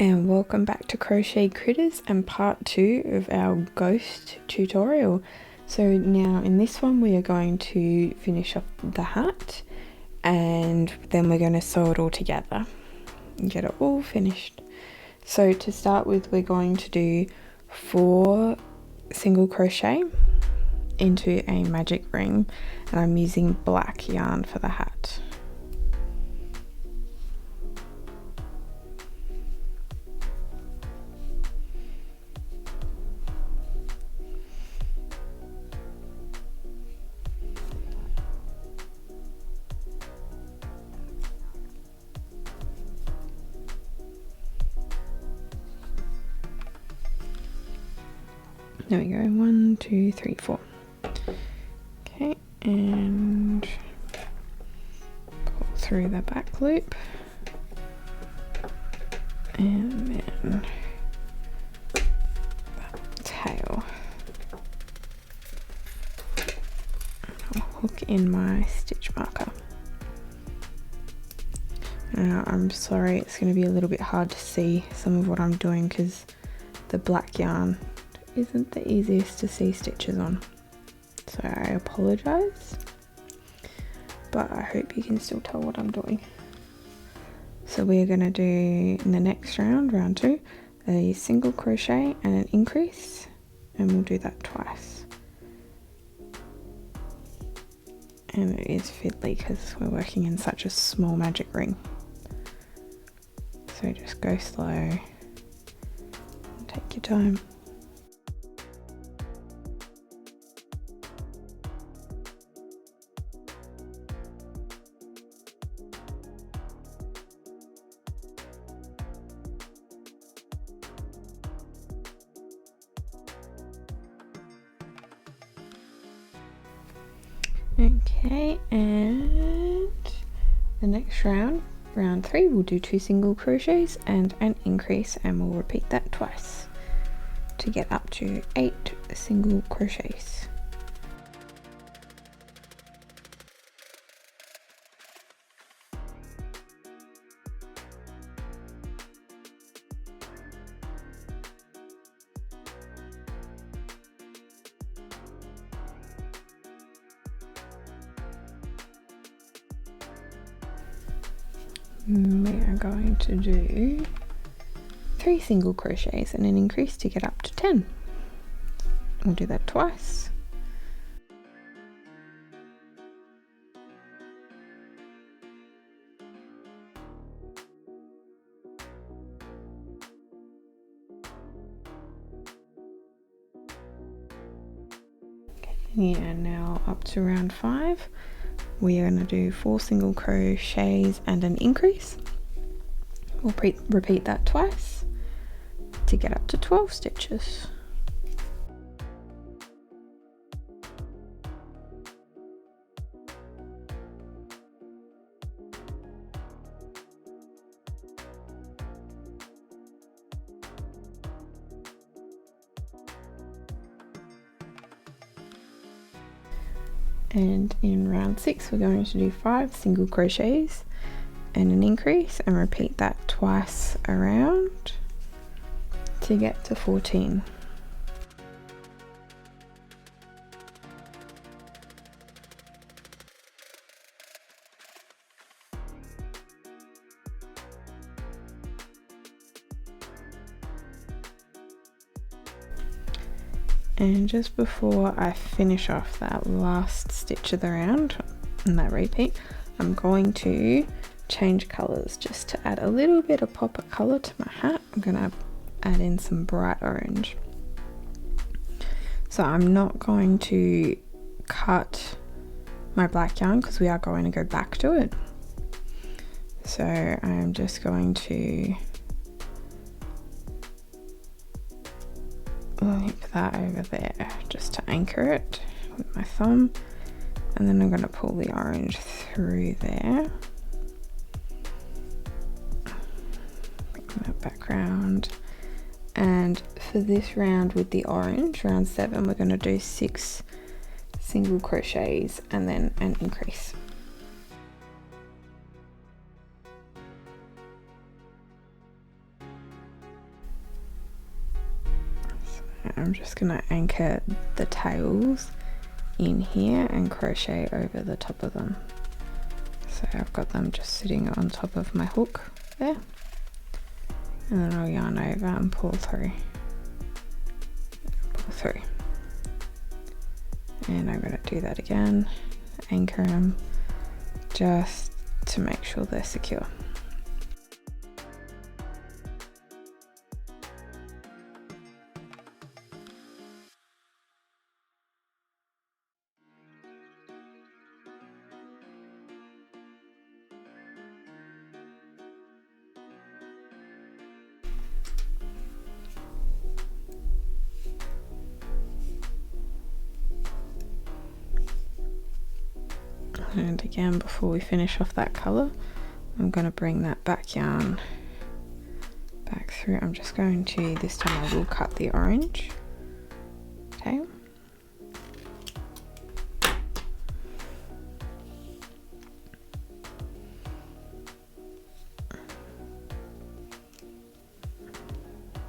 and welcome back to Crochet Critters and part 2 of our ghost tutorial. So now in this one we are going to finish off the hat and then we're going to sew it all together and get it all finished. So to start with, we're going to do 4 single crochet into a magic ring, and I'm using black yarn for the hat. There we go, 1, 2, 3, 4. Okay, and pull through the back loop, and then the tail. I'll hook in my stitch marker. Now, I'm sorry, it's going to be a little bit hard to see some of what I'm doing because the black yarn isn't the easiest to see stitches on, so I apologize, but I hope you can still tell what I'm doing. So we're going to do in the next round, round 2, a single crochet and an increase, and we'll do that twice. And it is fiddly because we're working in such a small magic ring, so just go slow and take your time. Okay, and the next round, round 3, we'll do 2 single crochets and an increase, and we'll repeat that twice to get up to 8 single crochets. We are going to do 3 single crochets and an increase to get up to 10. We'll do that twice. Yeah, now up to round 5. We are going to do 4 single crochets and an increase. We'll repeat that twice to get up to 12 stitches. And in round 6 we're going to do 5 single crochets and an increase, and repeat that twice around to get to 14. And just before I finish off that last stitch of the round and that repeat, I'm going to change colours just to add a little bit of pop of colour to my hat. I'm going to add in some bright orange. So I'm not going to cut my black yarn because we are going to go back to it. So I'm just going to loop that over there just to anchor it with my thumb, and then I'm going to pull the orange through there, bring that background. And for this round with the orange, round 7, we're going to do 6 single crochets and then an increase. I'm just going to anchor the tails in here and crochet over the top of them. So I've got them just sitting on top of my hook there, and then I'll yarn over and pull through, and I'm going to do that again, anchor them just to make sure they're secure. And again, before we finish off that colour, I'm going to bring that back yarn back through. I'm just going to, this time I will cut the orange tail.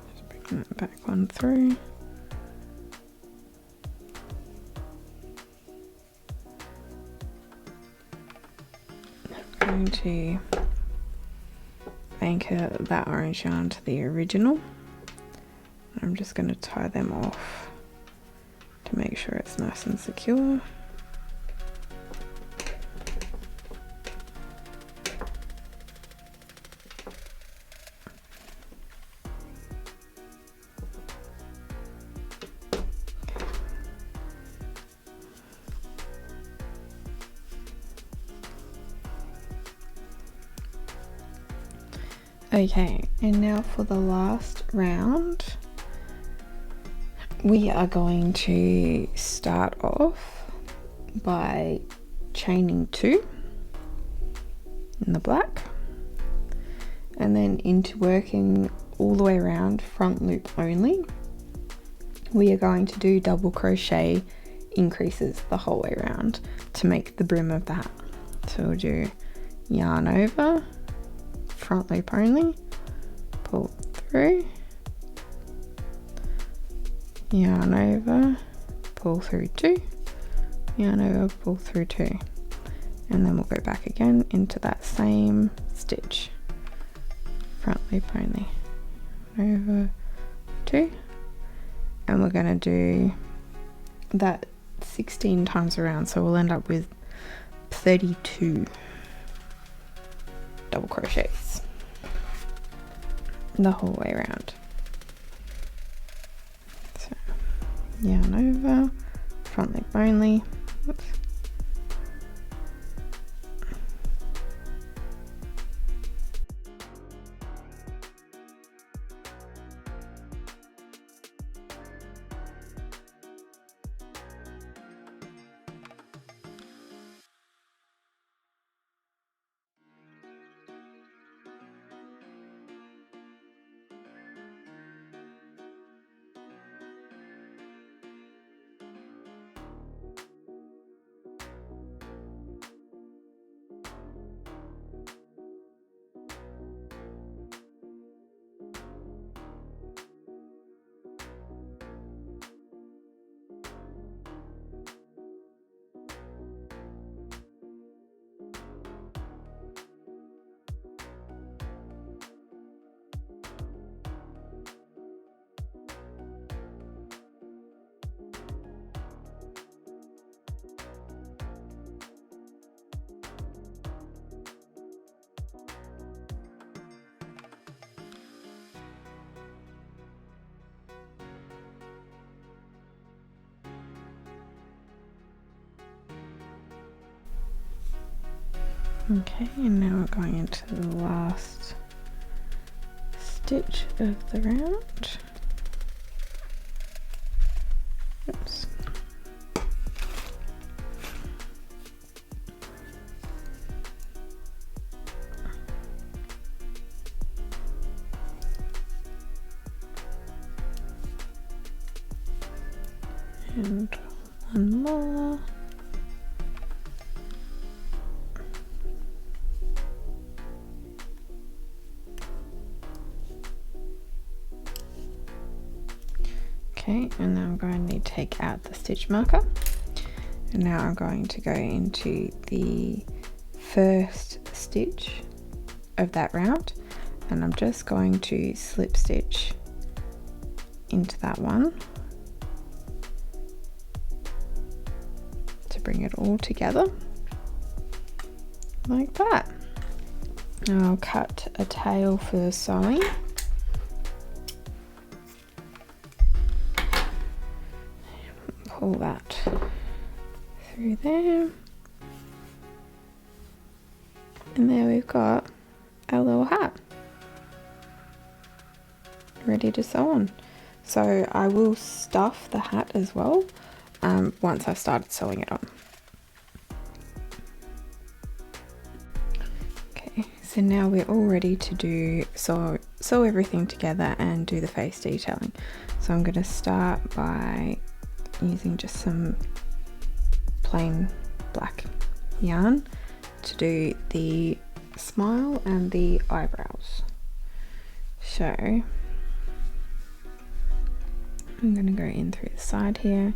Just bring that back one through. Going to anchor that orange yarn to the original. I'm just going to tie them off to make sure it's nice and secure. Okay, and now for the last round, we are going to start off by chaining 2 in the black, and then into working all the way around front loop only, we are going to do double crochet increases the whole way around to make the brim of the hat. So we'll do yarn over, front loop only, pull through, yarn over, pull through 2, yarn over, pull through 2, and then we'll go back again into that same stitch, front loop only, over 2, and we're going to do that 16 times around, so we'll end up with 32 double crochets the whole way around. So yarn over, front loop only, whoops, okay, and now we're going into the last stitch of the round. Oops. And one more. Okay, and now I'm going to take out the stitch marker, and now I'm going to go into the first stitch of that round, and I'm just going to slip stitch into that one to bring it all together like that. And I'll cut a tail for sewing. Pull that through there, and there we've got our little hat ready to sew on. So I will stuff the hat as well once I've started sewing it on. Okay, so now we're all ready to sew everything together and do the face detailing. So I'm going to start by using just some plain black yarn to do the smile and the eyebrows. So I'm going to go in through the side here,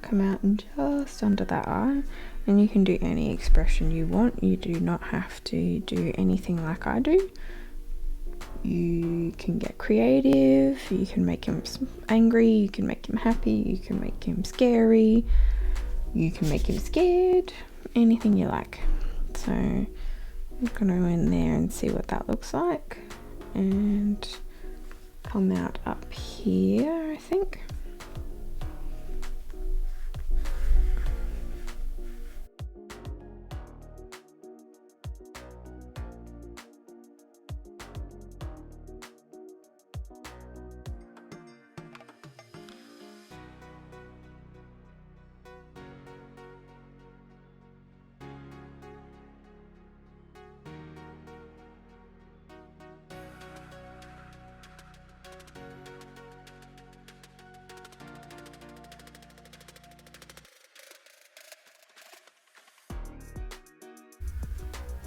come out and just under that eye, and you can do any expression you want. You do not have to do anything like I do. You can get creative, you can make him angry, you can make him happy, you can make him scary, you can make him scared, anything you like. So I'm going to go in there and see what that looks like, and come out up here, I think.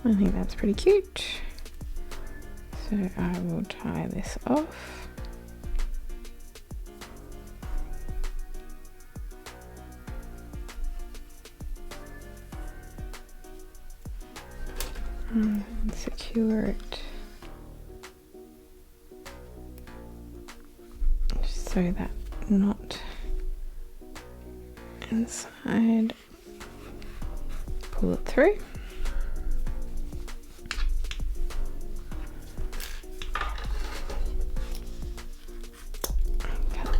I think that's pretty cute. So I will tie this off. And secure it just so that knot inside, pull it through.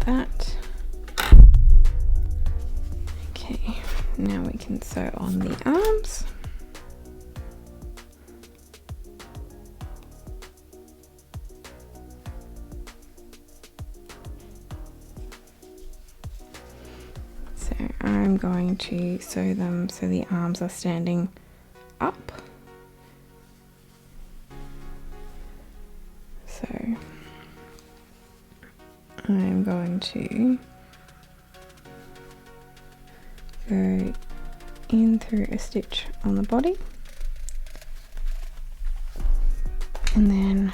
That. Okay, now we can sew on the arms. So I'm going to sew them so the arms are standing up. So I'm going to go in through a stitch on the body, and then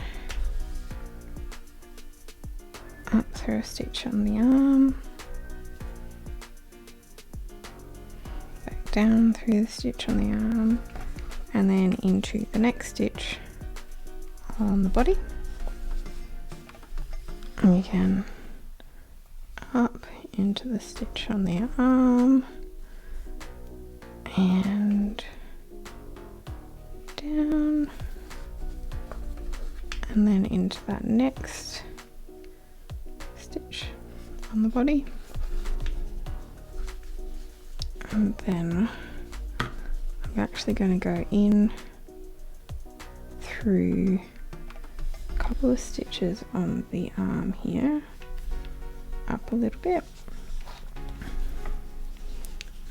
up through a stitch on the arm, back down through the stitch on the arm, and then into the next stitch on the body. And we can up into the stitch on the arm and down, and then into that next stitch on the body, and then I'm actually going to go in through a couple of stitches on the arm here, up a little bit,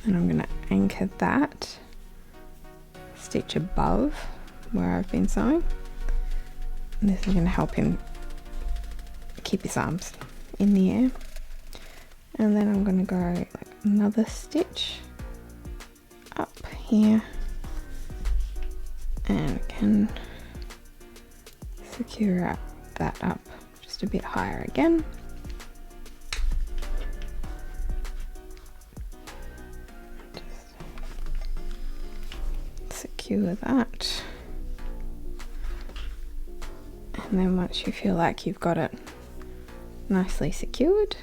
and I'm going to anchor that stitch above where I've been sewing, and this is going to help him keep his arms in the air. And then I'm going to go like another stitch up here, and we can secure that up just a bit higher again. secure that. And then once you feel like you've got it nicely secured,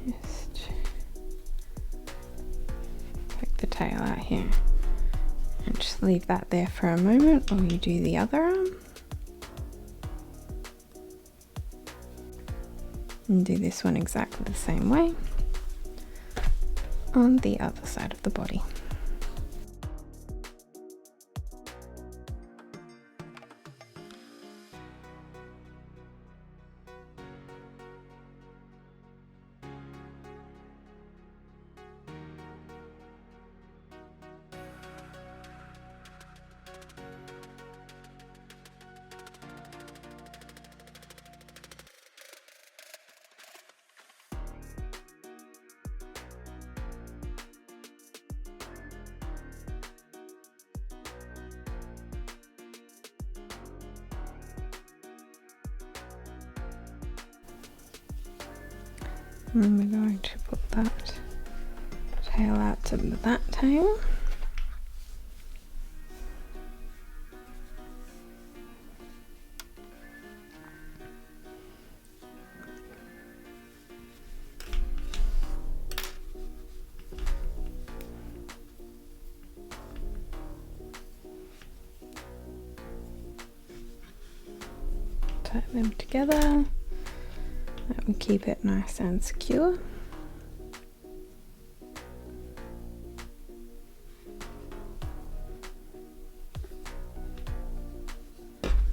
just take the tail out here and just leave that there for a moment while you do the other arm. And do this one exactly the same way on the other side of the body. And we're going to put that tail out to that tail. Tie them together. That will keep it nice and secure.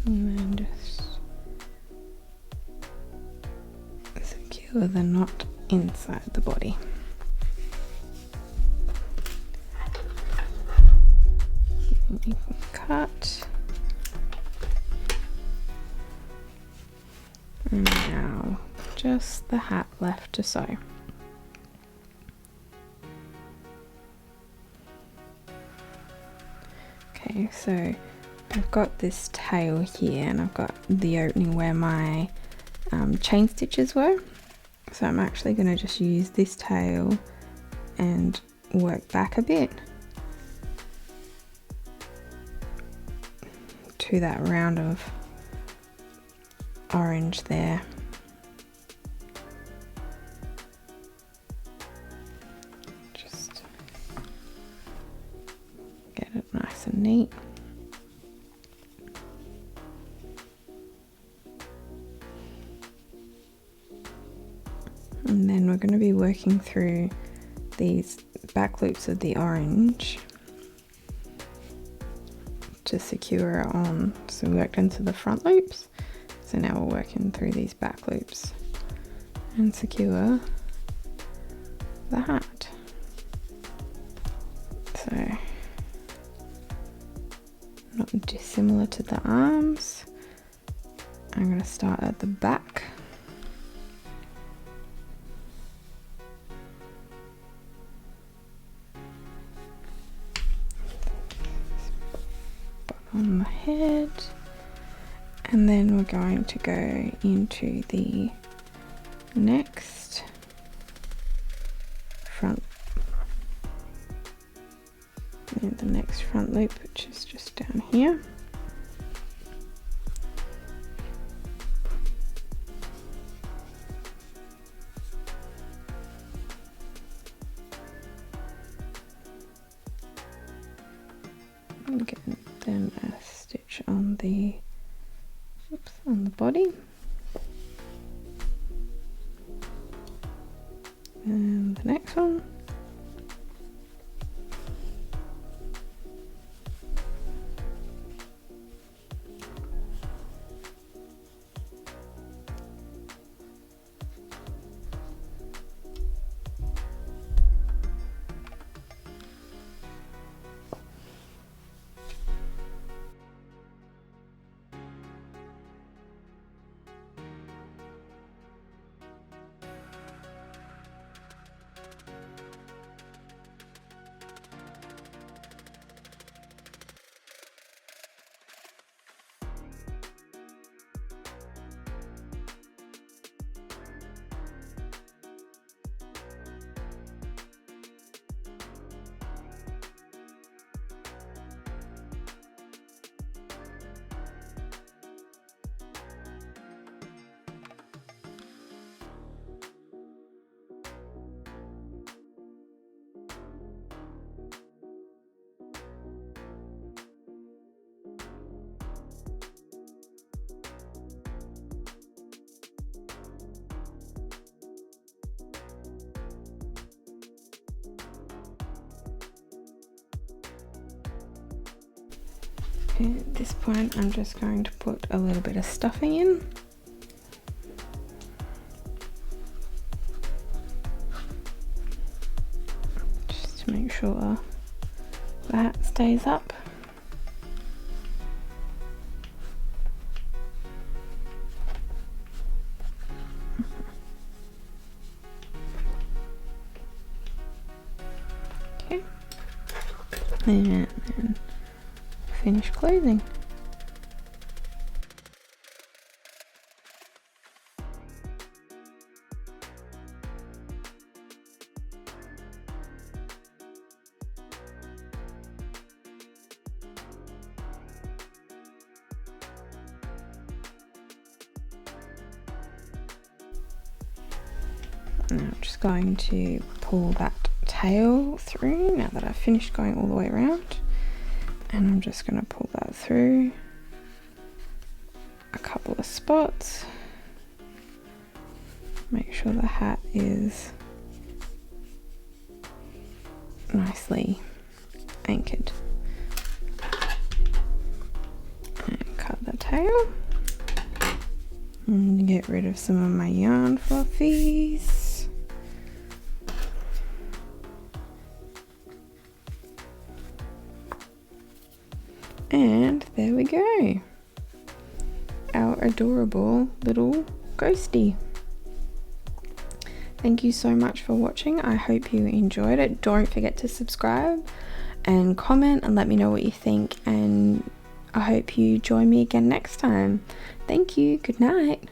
And then just secure the knot inside the body. And you can cut. And now just the hat left to sew. Okay, so I've got this tail here and I've got the opening where my chain stitches were. So I'm actually going to just use this tail and work back a bit to that round of orange there. Just get it nice and neat. And then we're going to be working through these back loops of the orange to secure it on. So we worked into the front loops. So now we're working through these back loops and secure the hat. So not dissimilar to the arms. I'm going to start at the back. On the head. And then we're going to go into the next front and the next front loop, which is just down here. And get then a stitch on the body, and the next one, At this point I'm just going to put a little bit of stuffing in. Just to make sure the hat stays up. Okay. And then finish closing. Now I'm just going to pull that tail through now that I've finished going all the way around, and I'm just going to pull that through a couple of spots, make sure the hat is nicely anchored, and cut the tail and get rid of some of my yarn fluffies. And there we go, our adorable little ghostie. Thank you so much for watching. I hope you enjoyed it. Don't forget to subscribe and comment and let me know what you think, and I hope you join me again next time. Thank you. Good night.